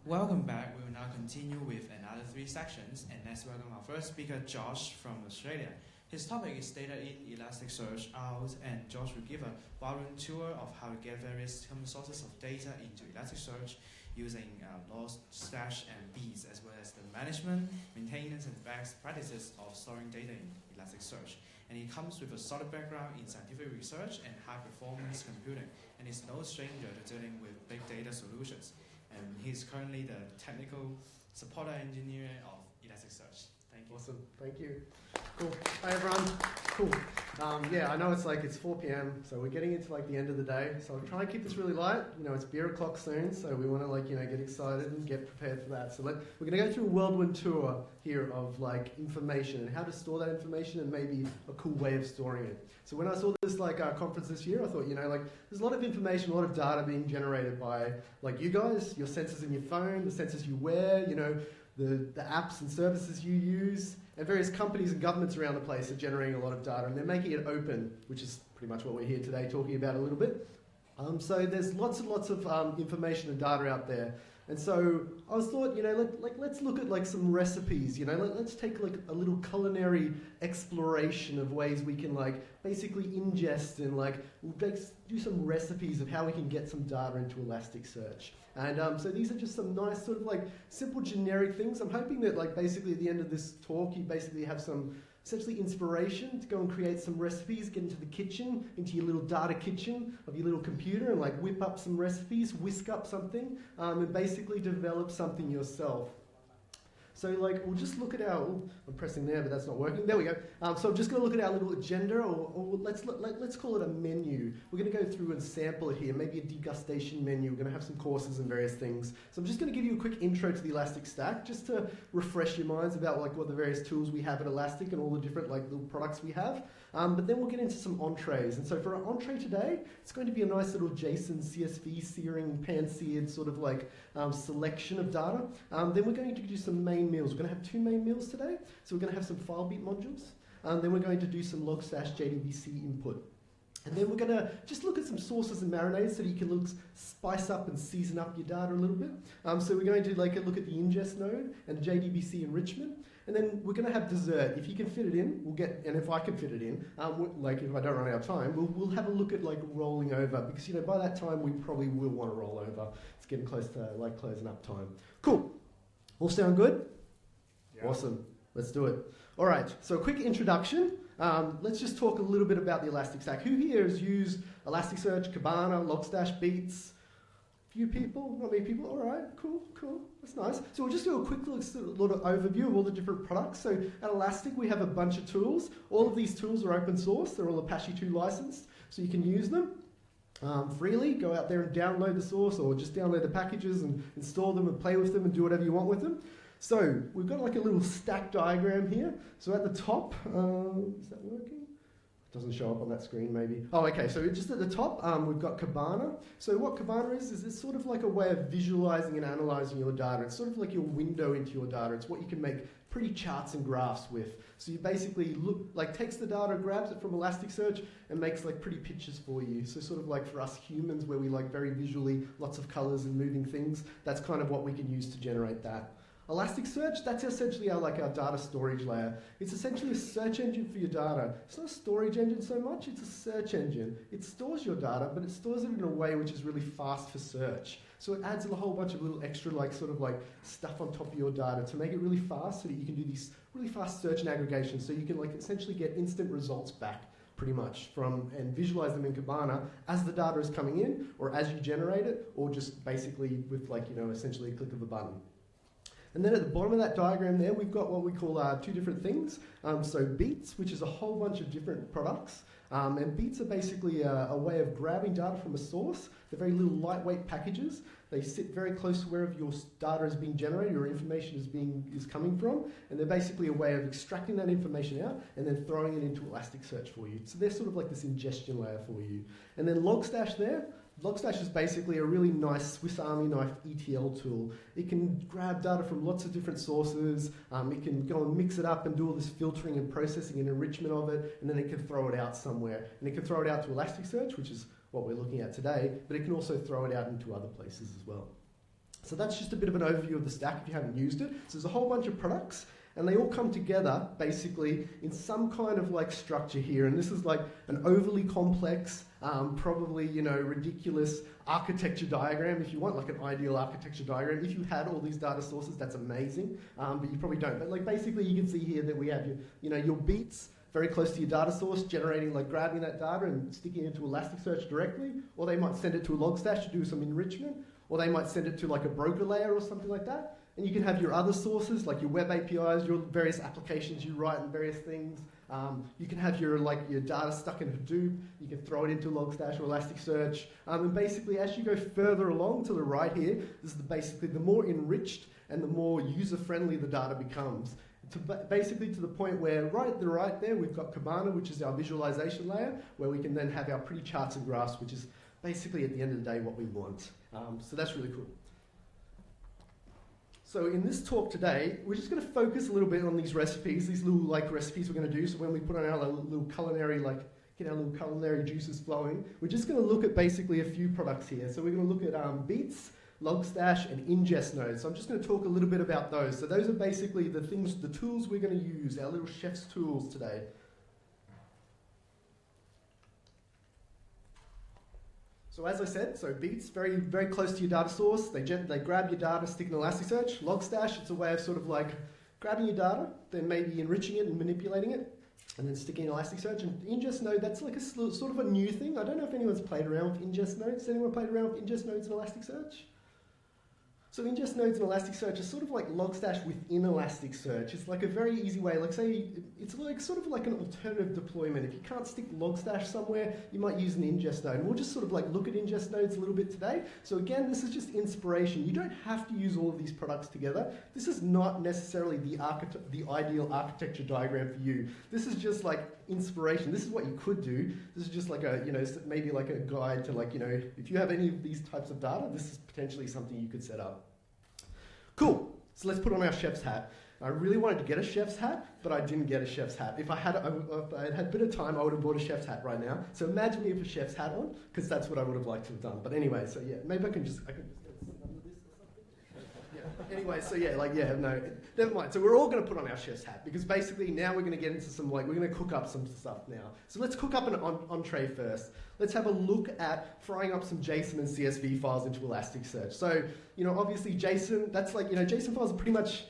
Welcome back. We will now continue with another 3 sections, and let's welcome our first speaker, Josh from Australia. His topic is data in Elasticsearch Out, and Josh will give a whirlwind tour of how to get various common sources of data into Elasticsearch using logs, stash, and beats, as well as the management, maintenance, and best practices of storing data in Elasticsearch. And he comes with a solid background in scientific research and high-performance computing, and is no stranger to dealing with big data solutions. And he's currently the technical support engineer of Elasticsearch. Thank you. Awesome, thank you. Cool. Hi everyone. Cool. Yeah, I know it's 4 p.m, so we're getting into the end of the day. So I'll try and keep this really light. It's beer o'clock soon, so we want to get excited and get prepared for that. So we're going to go through a whirlwind tour here of information and how to store that information and maybe a cool way of storing it. So when I saw this conference this year, I thought there's a lot of information, a lot of data being generated by you guys, your sensors in your phone, the sensors you wear, the apps and services you use, and various companies and governments around the place are generating a lot of data, and they're making it open, which is pretty much what we're here today talking about a little bit. So there's lots and lots of information and data out there. And so I thought, let's look at some recipes, let's take a little culinary exploration of ways we can basically ingest and do some recipes of how we can get some data into Elasticsearch. And so these are just some nice sort of simple generic things. I'm hoping that basically at the end of this talk you basically have some essentially inspiration to go and create some recipes, get into the kitchen, into your little data kitchen of your little computer and whip up some recipes, whisk up something, and basically develop something yourself. So we'll just look at our, I'm pressing there but that's not working, there we go. So I'm just going to look at our little agenda, or let's call it a menu. We're going to go through and sample it here, maybe a degustation menu. We're going to have some courses and various things. So I'm just going to give you a quick intro to the Elastic Stack, just to refresh your minds about what the various tools we have at Elastic and all the different little products we have. But then we'll get into some entrees. And so for our entree today, it's going to be a nice little JSON, CSV, searing, pan-seared sort of selection of data. Then we're going to do some main meals. We're going to have 2 main meals today. So we're going to have some FileBeat modules. Then we're going to do some logstash JDBC input. And then we're going to just look at some sauces and marinades so that you can spice up and season up your data a little bit. So we're going to look at the ingest node and the JDBC enrichment. And then we're going to have dessert. If you can fit it in, we'll get, and if I can fit it in, if I don't run out of time, we'll have a look at rolling over, because by that time we probably will want to roll over. It's getting close to closing up time. Cool. All sound good? Yeah. Awesome. Let's do it. All right. So a quick introduction. Let's just talk a little bit about the Elastic Stack. Who here has used Elasticsearch, Kibana, Logstash, Beats? Few people, not many people. All right, cool. That's nice. So we'll just do a quick little overview of all the different products. So at Elastic, we have a bunch of tools. All of these tools are open source. They're all Apache 2 licensed, so you can use them freely. Go out there and download the source, or just download the packages and install them and play with them and do whatever you want with them. So we've got a little stack diagram here. So at the top, is that working? Doesn't show up on that screen maybe. Oh, okay, so just at the top, we've got Kibana. So what Kibana is it's sort of a way of visualizing and analyzing your data. It's sort of your window into your data. It's what you can make pretty charts and graphs with. So you basically takes the data, grabs it from Elasticsearch, and makes pretty pictures for you. So sort of for us humans, where we very visually, lots of colors and moving things, that's kind of what we can use to generate that. Elasticsearch, that's essentially our data storage layer. It's essentially a search engine for your data. It's not a storage engine so much, it's a search engine. It stores your data, but it stores it in a way which is really fast for search. So it adds a whole bunch of little extra stuff on top of your data to make it really fast so that you can do these really fast search and aggregation. So you can essentially get instant results back pretty much and visualize them in Kibana as the data is coming in, or as you generate it, or just basically with essentially a click of a button. And then at the bottom of that diagram there, we've got what we call 2 different things. So Beats, which is a whole bunch of different products. And Beats are basically a way of grabbing data from a source. They're very little lightweight packages. They sit very close to wherever your data is being generated or information is coming from. And they're basically a way of extracting that information out and then throwing it into Elasticsearch for you. So they're sort of this ingestion layer for you. And then Logstash there. Logstash is basically a really nice Swiss Army knife ETL tool. It can grab data from lots of different sources. It can go and mix it up and do all this filtering and processing and enrichment of it, and then it can throw it out somewhere. And it can throw it out to Elasticsearch, which is what we're looking at today, but it can also throw it out into other places as well. So that's just a bit of an overview of the stack if you haven't used it. So there's a whole bunch of products, and they all come together basically in some kind of like structure here. And this is like an overly complex, probably, you know, ridiculous architecture diagram. If you want like an ideal architecture diagram, if you had all these data sources, that's amazing, but you probably don't. But like basically you can see here that we have your, you know, your beats very close to your data source, generating, like grabbing that data and sticking it into Elasticsearch directly, or they might send it to a Logstash to do some enrichment, or they might send it to like a broker layer or something like that. And you can have your other sources, like your web APIs, your various applications you write and various things. You can have your data stuck in Hadoop. You can throw it into Logstash or Elasticsearch. And basically, as you go further along to the right here, this is basically the more enriched and the more user-friendly the data becomes. Basically to the point where right at the right there, we've got Kibana, which is our visualization layer, where we can then have our pretty charts and graphs, which is basically at the end of the day what we want. So that's really cool. So in this talk today, we're just going to focus a little bit on these recipes, these little like recipes we're going to do. So when we put on our little culinary, get our little culinary juices flowing, we're just going to look at basically a few products here. So we're going to look at Beats, Logstash, and ingest nodes. So I'm just going to talk a little bit about those. So those are basically the things, the tools we're going to use, our little chef's tools today. So as I said, so Beats, very, very close to your data source. They grab your data, stick it in Elasticsearch. Logstash, it's a way of sort of like grabbing your data, then maybe enriching it and manipulating it, and then sticking in Elasticsearch. And ingest node, that's like a sort of a new thing. I don't know if anyone's played around with ingest nodes. Has anyone played around with ingest nodes in Elasticsearch? So ingest nodes in Elasticsearch is sort of like Logstash within Elasticsearch. It's like a very easy way, like say, it's like sort of like an alternative deployment. If you can't stick Logstash somewhere, you might use an ingest node. And we'll just sort of like look at ingest nodes a little bit today. So again, this is just inspiration. You don't have to use all of these products together. This is not necessarily the ideal architecture diagram for you. This is just like inspiration. This is what you could do. This is just like a, you know, maybe like a guide to like, you know, if you have any of these types of data, this is potentially something you could set up. Cool, so let's put on our chef's hat. I really wanted to get a chef's hat, but I didn't get a chef's hat. If I had a bit of time, I would have bought a chef's hat right now. So imagine me with a chef's hat on, because that's what I would have liked to have done. But anyway, so yeah, maybe I can just get some under this or something. Yeah. Anyway, so yeah, no, never mind. So we're all going to put on our chef's hat, because basically now we're going to get into some, like, we're going to cook up some stuff now. So let's cook up an entree first. Let's have a look at frying up some JSON and CSV files into Elasticsearch. So, you know, obviously JSON, that's like, you know, JSON files are pretty much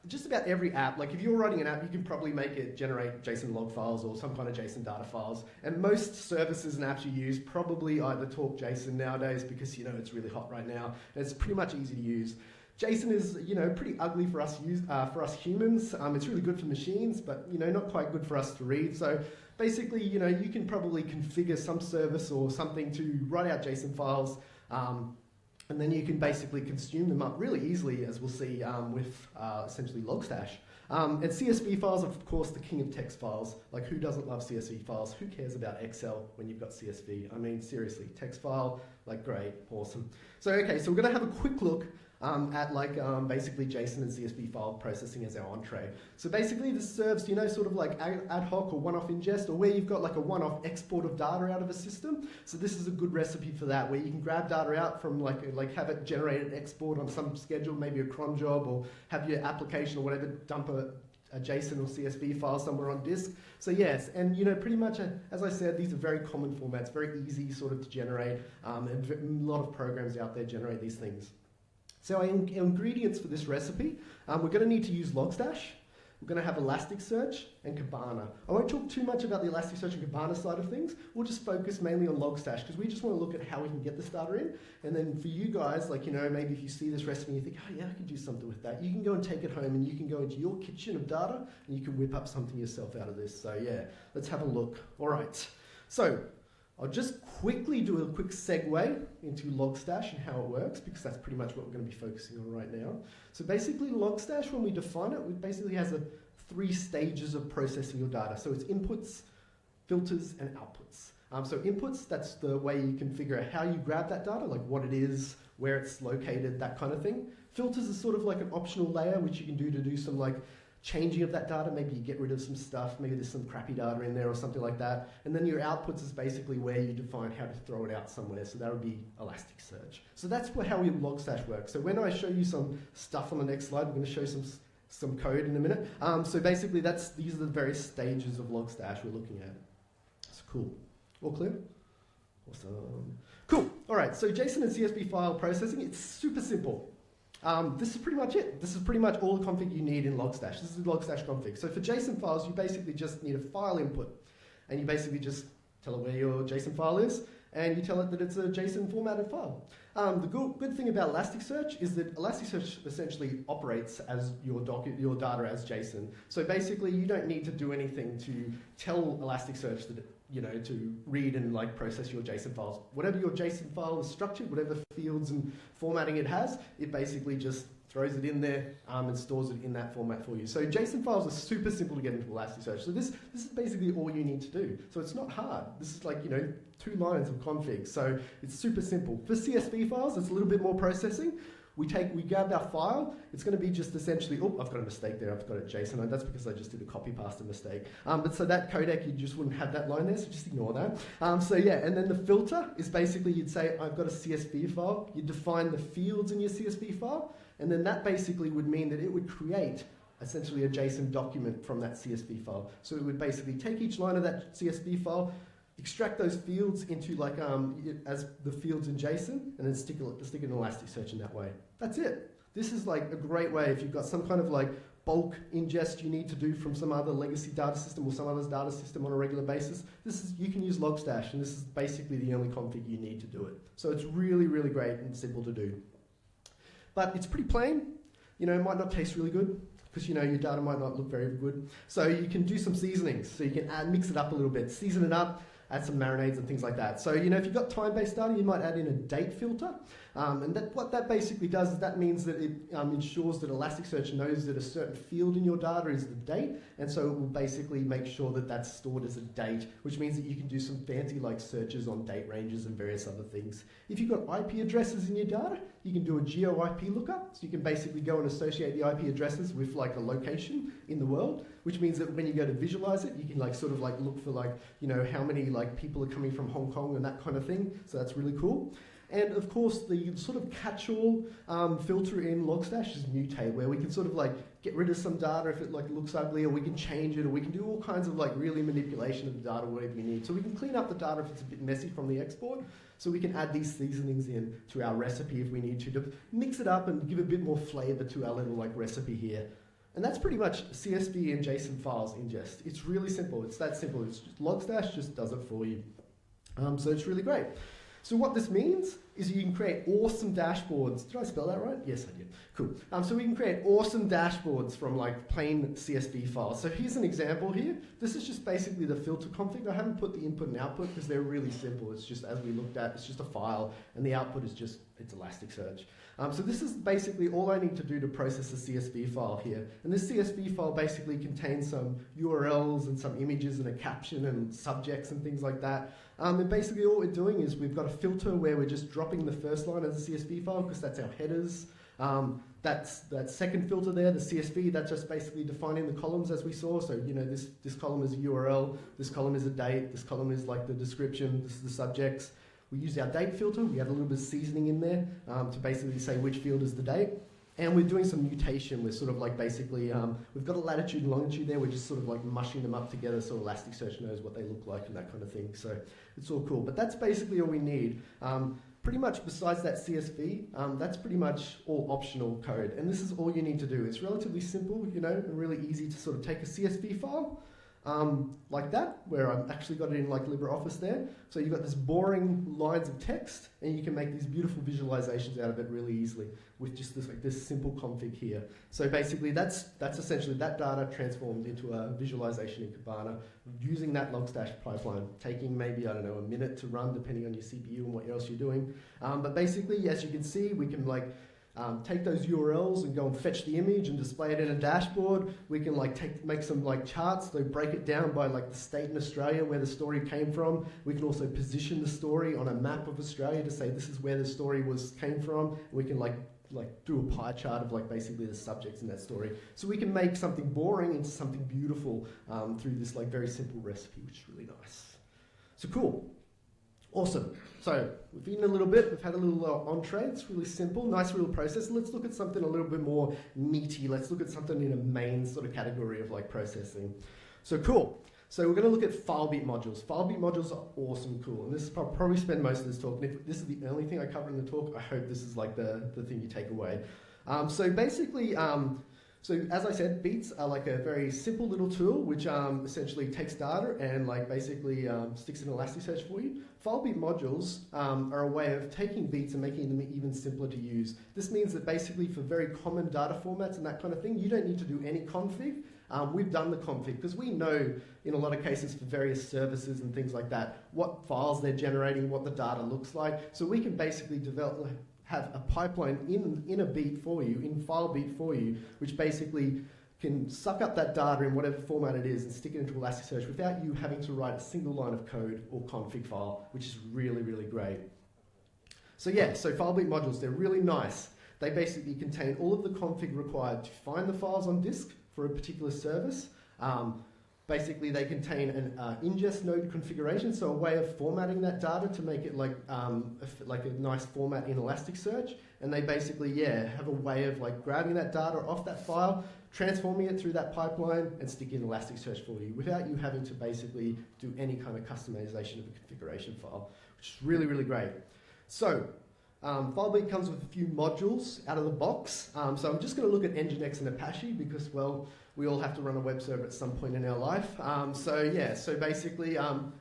just about every app. Like if you're writing an app, you can probably make it generate JSON log files or some kind of JSON data files. And most services and apps you use probably either talk JSON nowadays because, you know, it's really hot right now. And it's pretty much easy to use. JSON is, you know, pretty ugly for us humans. It's really good for machines, but, you know, not quite good for us to read. So basically, you know, you can probably configure some service or something to write out JSON files, and then you can basically consume them up really easily, as we'll see with essentially Logstash. And CSV files are, of course, the king of text files. Like, who doesn't love CSV files? Who cares about Excel when you've got CSV? I mean, seriously, text file, like, great, awesome. So, okay, so we're going to have a quick look at like basically JSON and CSV file processing as our entree. So basically this serves, you know, sort of like ad hoc or one-off ingest, or where you've got like a one-off export of data out of a system. So this is a good recipe for that, where you can grab data out from like have it generated export on some schedule, maybe a cron job, or have your application or whatever dump a JSON or CSV file somewhere on disk. So yes, and you know, pretty much, as I said, these are very common formats, very easy sort of to generate, and a lot of programs out there generate these things. So our ingredients for this recipe, we're going to need to use Logstash. We're going to have Elasticsearch and Kibana. I won't talk too much about the Elasticsearch and Kibana side of things. We'll just focus mainly on Logstash, because we just want to look at how we can get this data in. And then for you guys, like, you know, maybe if you see this recipe and you think, oh yeah, I can do something with that, you can go and take it home and you can go into your kitchen of data and you can whip up something yourself out of this. So yeah, let's have a look. All right. So I'll just quickly do a quick segue into Logstash and how it works, because that's pretty much what we're going to be focusing on right now. So basically Logstash, when we define it, it basically has 3 stages of processing your data. So it's inputs, filters, and outputs. So inputs, that's the way you can figure out how you grab that data, like what it is, where it's located, that kind of thing. Filters is sort of like an optional layer, which you can do to do some like changing of that data. Maybe you get rid of some stuff, maybe there's some crappy data in there or something like that. And then your outputs is basically where you define how to throw it out somewhere. So that would be Elasticsearch. So that's how Logstash works. So when I show you some stuff on the next slide, I'm going to show some code in a minute. So basically these are the various stages of Logstash we're looking at. It's cool. All clear? Awesome. Cool. All right, so JSON and CSV file processing, it's super simple. This is pretty much it. This is pretty much all the config you need in Logstash. This is the Logstash config. So for JSON files, you basically just need a file input. And you basically just tell it where your JSON file is, and you tell it that it's a JSON formatted file. The good thing about Elasticsearch is that Elasticsearch essentially operates as your data as JSON. So basically, you don't need to do anything to tell Elasticsearch that to read and process your JSON files. Whatever your JSON file is structured, whatever fields and formatting it has, it basically just throws it in there and stores it in that format for you. So JSON files are super simple to get into Elasticsearch. So this is basically all you need to do. So it's not hard. This is 2 lines of config. So it's super simple. For CSV files, it's a little bit more processing. We grab our file. It's going to be just essentially, I've got a mistake there. I've got a JSON. That's because I just did a copy pasta mistake. But so that codec, you just wouldn't have that line there, so just ignore that. And then the filter is basically, you'd say, I've got a CSV file. You define the fields in your CSV file, and then that basically would mean that it would create essentially a JSON document from that CSV file. So it would basically take each line of that CSV file, extract those fields into as the fields in JSON, and then stick it in Elasticsearch in that way. That's it. This is a great way if you've got some kind of bulk ingest you need to do from some other legacy data system or some other data system on a regular basis. You can use Logstash, and this is basically the only config you need to do it. So it's really, really great and simple to do. But it's pretty plain. It might not taste really good, because your data might not look very good. So you can do some seasonings. So you can mix it up a little bit, season it up, add some marinades and things like that. So if you've got time-based data, you might add in a date filter. And what that basically does is that means that it ensures that Elasticsearch knows that a certain field in your data is the date, and so it will basically make sure that that's stored as a date, which means that you can do some fancy searches on date ranges and various other things. If you've got IP addresses in your data, you can do a geo-IP lookup, so you can basically go and associate the IP addresses with a location in the world, which means that when you go to visualize it, you can look for how many people are coming from Hong Kong and that kind of thing. So that's really cool. And of course, the sort of catch-all filter in Logstash is mutate, where we can sort of get rid of some data if it looks ugly, or we can change it, or we can do all kinds of really manipulation of the data, whatever we need. So we can clean up the data if it's a bit messy from the export. So we can add these seasonings in to our recipe if we need to mix it up and give a bit more flavor to our little recipe here. And that's pretty much CSV and JSON files ingest. It's really simple. It's that simple. It's just Logstash just does it for you. So it's really great. So what this means is you can create awesome dashboards. Did I spell that right? Yes, I did. Cool. So we can create awesome dashboards from plain CSV files. So here's an example here. This is just basically the filter config. I haven't put the input and output because they're really simple. It's just, as we looked at, it's just a file, and the output is just, it's Elasticsearch. So this is basically all I need to do to process a CSV file here. And this CSV file basically contains some URLs and some images and a caption and subjects and things like that. And basically all we're doing is we've got a filter where we're just dropping the first line as a CSV file because that's our headers. That's that second filter there, the CSV, that's just basically defining the columns as we saw. So, this column is a URL, this column is a date, this column is the description, this is the subjects. We use our date filter, we add a little bit of seasoning in there to basically say which field is the date. And we're doing some mutation. We're sort of basically, we've got a latitude and longitude there. We're just sort of mushing them up together so Elasticsearch knows what they look like and that kind of thing. So it's all cool. But that's basically all we need. Pretty much besides that CSV, that's pretty much all optional code. And this is all you need to do. It's relatively simple, and really easy to sort of take a CSV file, like that, where I've actually got it in LibreOffice there. So you've got this boring lines of text, and you can make these beautiful visualizations out of it really easily with just this simple config here. So basically that's essentially that data transformed into a visualization in Kibana using that Logstash pipeline, taking maybe, I don't know, a minute to run depending on your CPU and what else you're doing. But basically, as you can see, we can take those URLs and go and fetch the image and display it in a dashboard. We can make some charts, so break it down by the state in Australia where the story came from. We can also position the story on a map of Australia to say this is where the story came from. We can do a pie chart of like basically the subjects in that story. So we can make something boring into something beautiful through this like very simple recipe, which is really nice. So cool. Awesome. So we've eaten a little bit, we've had a little entree. It's really simple, nice little process. Let's look at something a little bit more meaty. Let's look at something in a main sort of category of like processing. So cool. So we're going to look at FileBeat modules. FileBeat modules are awesome, cool. And this is probably spend most of this talk. And if this is the only thing I cover in the talk, I hope this is like the thing you take away. So basically, so as I said, beats are like a very simple little tool which essentially takes data and like basically sticks in Elasticsearch for you. FileBeat modules are a way of taking beats and making them even simpler to use. This means that basically for very common data formats and that kind of thing, you don't need to do any config. We've done the config because we know in a lot of cases for various services and things like that, what files they're generating, what the data looks like. So we can basically have a pipeline in a beat for you, in FileBeat for you, which basically can suck up that data in whatever format it is and stick it into Elasticsearch without you having to write a single line of code or config file, which is really, really great. So yeah, so FileBeat modules, they're really nice. They basically contain all of the config required to find the files on disk for a particular service. Basically, they contain an ingest node configuration, so a way of formatting that data to make it like a nice format in Elasticsearch. And they basically, have a way of like grabbing that data off that file, transforming it through that pipeline, and sticking Elasticsearch for you without you having to basically do any kind of customization of a configuration file, which is really, really great. So FileBeat comes with a few modules out of the box. So I'm just going to look at Nginx and Apache because, well, we all have to run a web server at some point in our life. So basically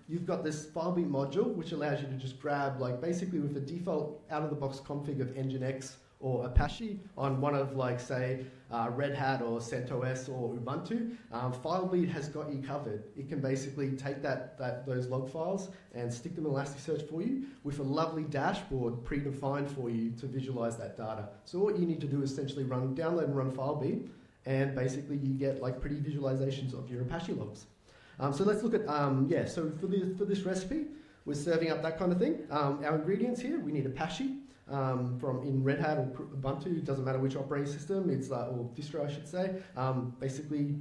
you've got this FileBeat module which allows you to just grab like basically with a default out-of-the-box config of Nginx or Apache on one of like say Red Hat or CentOS or Ubuntu. FileBeat has got you covered. It can basically take those log files and stick them in Elasticsearch for you with a lovely dashboard predefined for you to visualize that data. So what you need to do is essentially download and run FileBeat, and basically you get like pretty visualizations of your Apache logs. So let's look at, so for this recipe, we're serving up that kind of thing. Our ingredients here, we need Apache from in Red Hat or Ubuntu, doesn't matter which operating system, it's or distro I should say. Basically,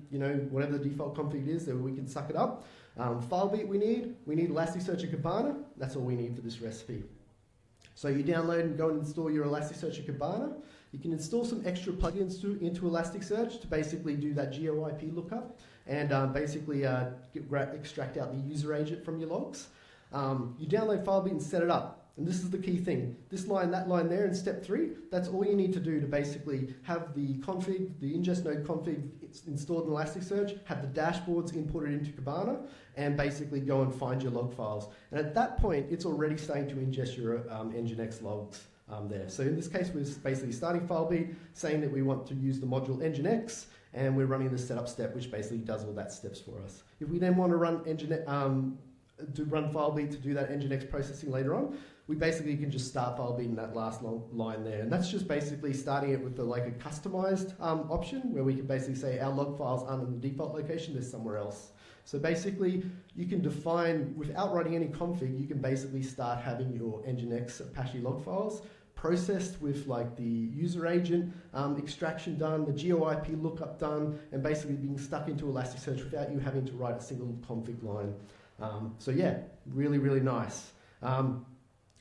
whatever the default config is, then we can suck it up. FileBeat we need Elasticsearch and Kibana, that's all we need for this recipe. So you download and go and install your Elasticsearch and Kibana. You can install some extra plugins into Elasticsearch to basically do that GeoIP lookup and basically extract out the user agent from your logs. You download FileBeat and set it up. And this is the key thing. This line, that line there in step 3, that's all you need to do to basically have the config, the ingest node config installed in Elasticsearch, have the dashboards imported into Kibana, and basically go and find your log files. And at that point, it's already starting to ingest your Nginx logs there. So in this case, we're basically starting FileBeat, saying that we want to use the module Nginx, and we're running the setup step, which basically does all that steps for us. If we then want to run run FileBeat to do that Nginx processing later on, we basically can just start FileBeat in that last line there. And that's just basically starting it with a customized option where we can basically say our log files aren't in the default location, they're somewhere else. So basically you can define, without writing any config, you can basically start having your Nginx Apache log files processed with like the user agent extraction done, the GeoIP lookup done, and basically being stuck into Elasticsearch without you having to write a single config line. So yeah, really, really nice.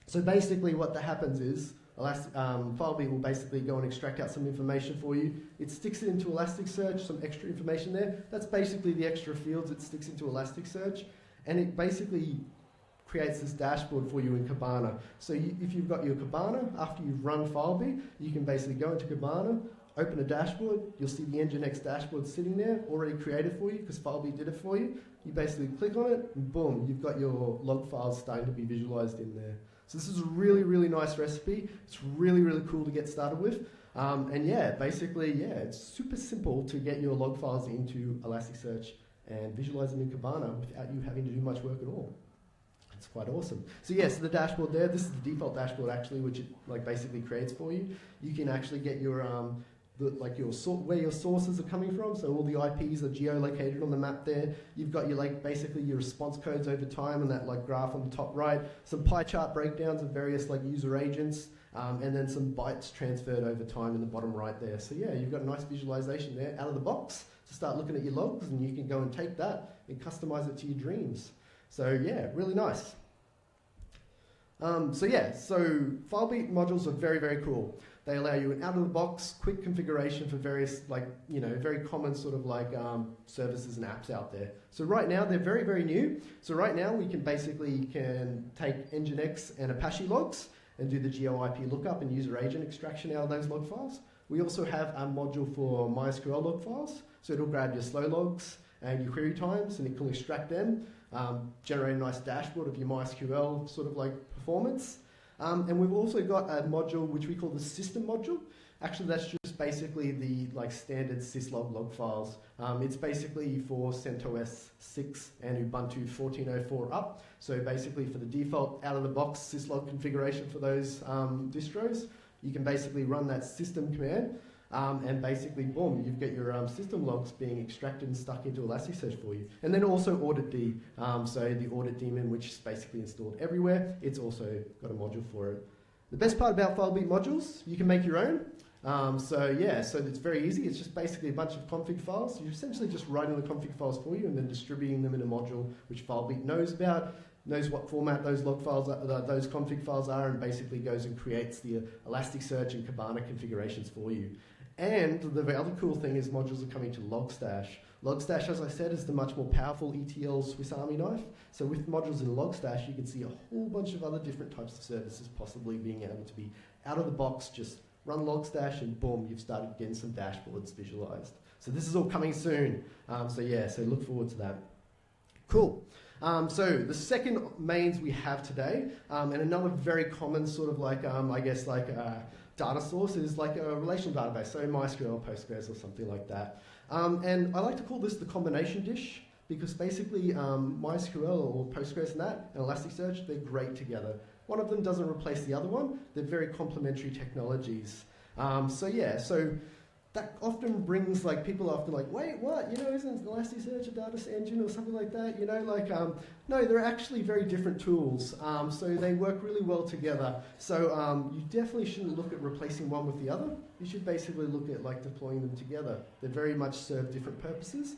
So basically what that happens is FileBeat will basically go and extract out some information for you. It sticks it into Elasticsearch, some extra information there. That's basically the extra fields it sticks into Elasticsearch. And it basically creates this dashboard for you in Kibana. So if you've got your Kibana, after you've run FileBeat, you can basically go into Kibana, open a dashboard, you'll see the Nginx dashboard sitting there, already created for you because FileBeat did it for you. You basically click on it, and boom, you've got your log files starting to be visualized in there. So this is a really, really nice recipe. It's really, really cool to get started with. It's super simple to get your log files into Elasticsearch and visualize them in Kibana without you having to do much work at all. It's quite awesome. So so the dashboard there, this is the default dashboard actually, which it basically creates for you. You can actually get your where your sources are coming from. So all the IPs are geolocated on the map there. You've got your basically your response codes over time and that graph on the top right. Some pie chart breakdowns of various user agents. and then some bytes transferred over time in the bottom right there. So yeah, you've got a nice visualization there out of the box to start looking at your logs, and you can go and take that and customize it to your dreams. So yeah, really nice. So FileBeat modules are very, very cool. They allow you an out-of-the-box, quick configuration for various, very common sort of services and apps out there. So right now, they're very, very new. So right now, we can take Nginx and Apache logs and do the GeoIP lookup and user agent extraction out of those log files. We also have a module for MySQL log files. So it'll grab your slow logs and your query times, and it can extract them, generate a nice dashboard of your MySQL sort of performance. And we've also got a module which we call the system module. Actually, that's just basically the standard syslog log files. It's basically for CentOS 6 and Ubuntu 14.04 up. So basically for the default out-of-the-box syslog configuration for those distros, you can basically run that system command, and basically, boom, you've got your system logs being extracted and stuck into Elasticsearch for you. And then also auditd, so the audit daemon, which is basically installed everywhere, it's also got a module for it. The best part about FileBeat modules, you can make your own. So it's very easy. It's just basically a bunch of config files. You're essentially just writing the config files for you and then distributing them in a module which FileBeat knows about, knows what format those log files, those config files are, and basically goes and creates the Elasticsearch and Kibana configurations for you. And the other cool thing is modules are coming to Logstash. Logstash, as I said, is the much more powerful ETL Swiss Army knife. So with modules in Logstash, you can see a whole bunch of other different types of services possibly being able to be out of the box, just run Logstash and boom, you've started getting some dashboards visualized. So this is all coming soon. So look forward to that. Cool. So the second mains we have today, and another very common sort of data source is like a relational database, so MySQL, Postgres, or something like that. And I like to call this the combination dish, because basically MySQL or Postgres and Elasticsearch, they're great together. One of them doesn't replace the other one. They're very complementary technologies. So that often brings people often wait, what? Isn't Elasticsearch a data engine or something like that? No, they're actually very different tools. So they work really well together. So you definitely shouldn't look at replacing one with the other. You should basically look at deploying them together. They very much serve different purposes.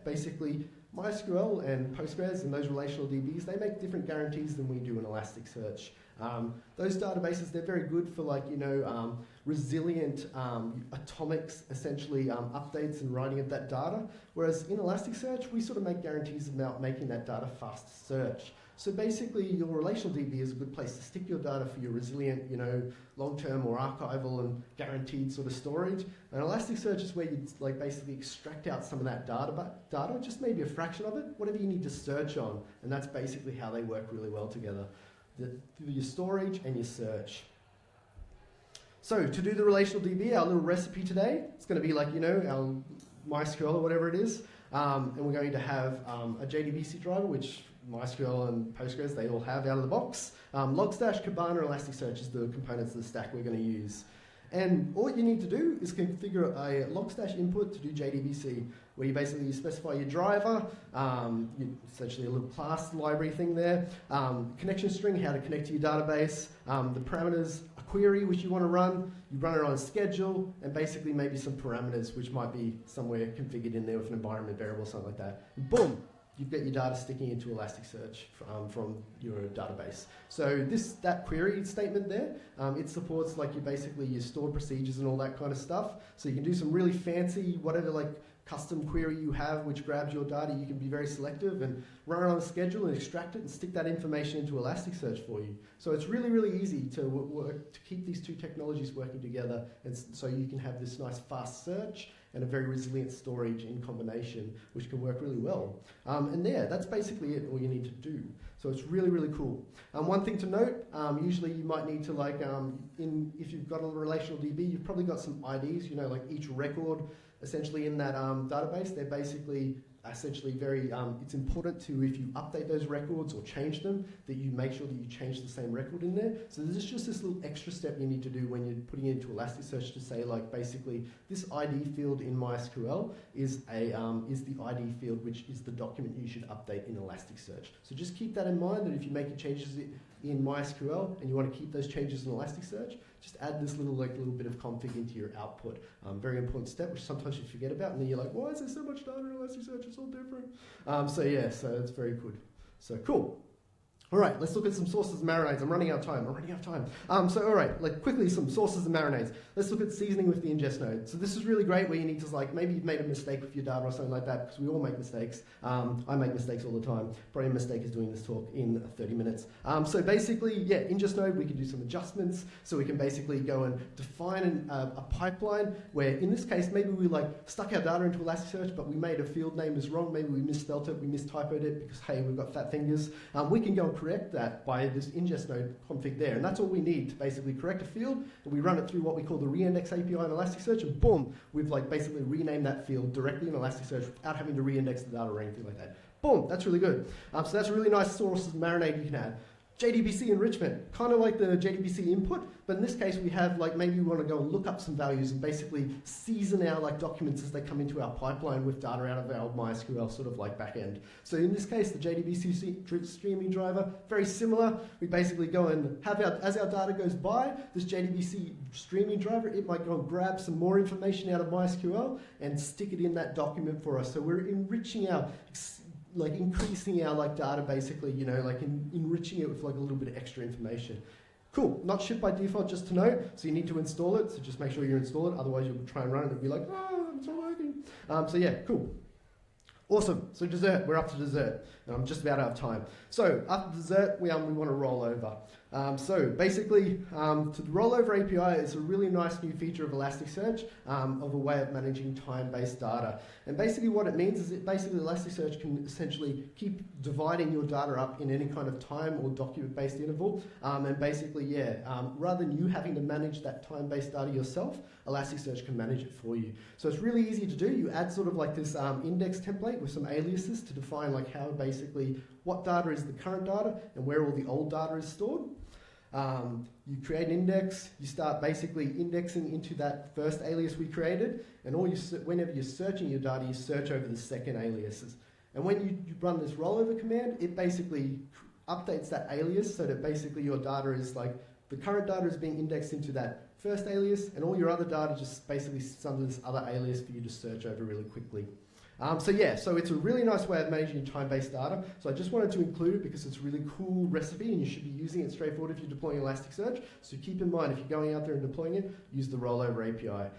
Basically MySQL and Postgres and those relational DBs, they make different guarantees than we do in Elasticsearch. Those databases, they're very good for resilient atomics, essentially updates and writing of that data. Whereas in Elasticsearch, we sort of make guarantees about making that data fast search. So basically, your relational DB is a good place to stick your data for your resilient, long-term or archival and guaranteed sort of storage. And Elasticsearch is where you basically extract out some of that data, just maybe a fraction of it, whatever you need to search on. And that's basically how they work really well together. Through your storage and your search. So to do the relational DB, our little recipe today, it's going to be our MySQL or whatever it is. And we're going to have a JDBC driver, which MySQL and Postgres, they all have out of the box. Logstash, Kibana, and Elasticsearch is the components of the stack we're going to use. And all you need to do is configure a Logstash input to do JDBC, where you basically specify your driver, essentially a little class library thing there, connection string, how to connect to your database, the parameters, a query which you want to run, you run it on a schedule, and basically maybe some parameters which might be somewhere configured in there with an environment variable or something like that. And boom! You've got your data sticking into Elasticsearch from your database. So that query statement there, it supports your stored procedures and all that kind of stuff. So you can do some really fancy, whatever custom query you have which grabs your data. You can be very selective and run it on a schedule and extract it and stick that information into Elasticsearch for you. So it's really, really easy to keep these two technologies working together, and so you can have this nice fast search and a very resilient storage in combination, which can work really well. That's basically it, all you need to do. So it's really, really cool. One thing to note, usually you might need to if you've got a relational DB, you've probably got some IDs, each record essentially in that database, they're basically essentially very, it's important to, if you update those records or change them, that you make sure that you change the same record in there. So there's just this little extra step you need to do when you're putting it into Elasticsearch to say basically this ID field in MySQL is the ID field which is the document you should update in Elasticsearch. So just keep that in mind, that if you make your changes in MySQL and you want to keep those changes in Elasticsearch, just add this little bit of config into your output. Very important step, which sometimes you forget about, and then you're like, why is there so much data in Elasticsearch? It's all different. So it's very good. So cool. All right, let's look at some sources and marinades. I'm running out of time. All right, quickly some sources and marinades. Let's look at seasoning with the ingest node. So this is really great where you need to maybe you've made a mistake with your data or something like that, because we all make mistakes. I make mistakes all the time. Probably a mistake is doing this talk in 30 minutes. So basically, yeah, ingest node, we can do some adjustments. So we can basically go and define a pipeline where, in this case, maybe we stuck our data into Elasticsearch, but we made a field name is wrong. Maybe we misspelled it, we mistypoed it because, hey, we've got fat fingers. We can go and correct that by this ingest node config there. And that's all we need to basically correct a field. And we run it through what we call the reindex API in Elasticsearch, and boom, we've basically renamed that field directly in Elasticsearch without having to reindex the data or anything like that. Boom, that's really good. So that's a really nice source of marinade you can add. JDBC enrichment, kind of like the JDBC input, but in this case we have maybe we want to go and look up some values and basically season our documents as they come into our pipeline with data out of our MySQL sort of backend. So in this case, the JDBC streaming driver, very similar. We basically go and have as our data goes by, this JDBC streaming driver, it might go and grab some more information out of MySQL and stick it in that document for us. So we're enriching our increasing our data basically, enriching it with a little bit of extra information. Cool, not shipped by default, just to know, so you need to install it, so just make sure you install it, otherwise you'll try and run it and be like, oh, it's not working. So yeah, cool. Awesome, so dessert, we're up to dessert, and I'm just about out of time. So after dessert, we want to roll over. So basically, the rollover API is a really nice new feature of Elasticsearch, of a way of managing time-based data. And basically what it means is that basically Elasticsearch can essentially keep dividing your data up in any kind of time or document-based interval. And basically, rather than you having to manage that time-based data yourself, Elasticsearch can manage it for you. So it's really easy to do. You add sort of this index template with some aliases to define how basically what data is the current data and where all the old data is stored. You create an index, you start basically indexing into that first alias we created, and whenever you're searching your data, you search over the second aliases. And when you run this rollover command, it basically updates that alias so that basically your data is the current data is being indexed into that first alias, and all your other data just basically sits under this other alias for you to search over really quickly. So it's a really nice way of managing time-based data. So I just wanted to include it because it's a really cool recipe and you should be using it straightforward if you're deploying Elasticsearch. So keep in mind, if you're going out there and deploying it, use the rollover API.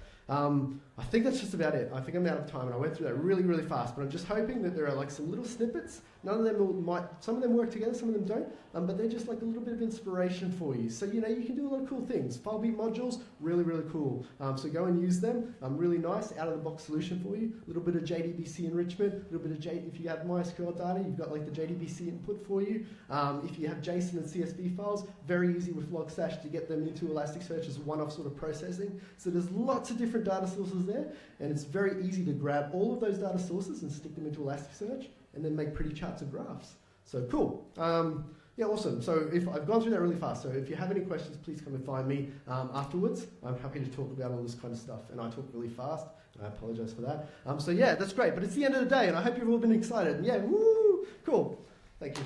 I think that's just about it. I think I'm out of time, and I went through that really, really fast, but I'm just hoping that there are some little snippets. None of them some of them work together, some of them don't, but they're just a little bit of inspiration for you. So, you can do a lot of cool things. FileBeat modules, really, really cool. So go and use them. Really nice, out-of-the-box solution for you. A little bit of JDBC enrichment, a little bit of if you have MySQL data, you've got the JDBC input for you. If you have JSON and CSV files, very easy with Logstash to get them into Elasticsearch as one-off sort of processing. So there's lots of different data sources there, and it's very easy to grab all of those data sources and stick them into Elasticsearch and then make pretty charts and graphs. So cool. Yeah, awesome. So if I've gone through that really fast, so if you have any questions, please come and find me afterwards. I'm happy to talk about all this kind of stuff, and I talk really fast, and I apologize for that. So yeah, that's great, but it's the end of the day, and I hope you've all been excited. Yeah, woo, cool. Thank you.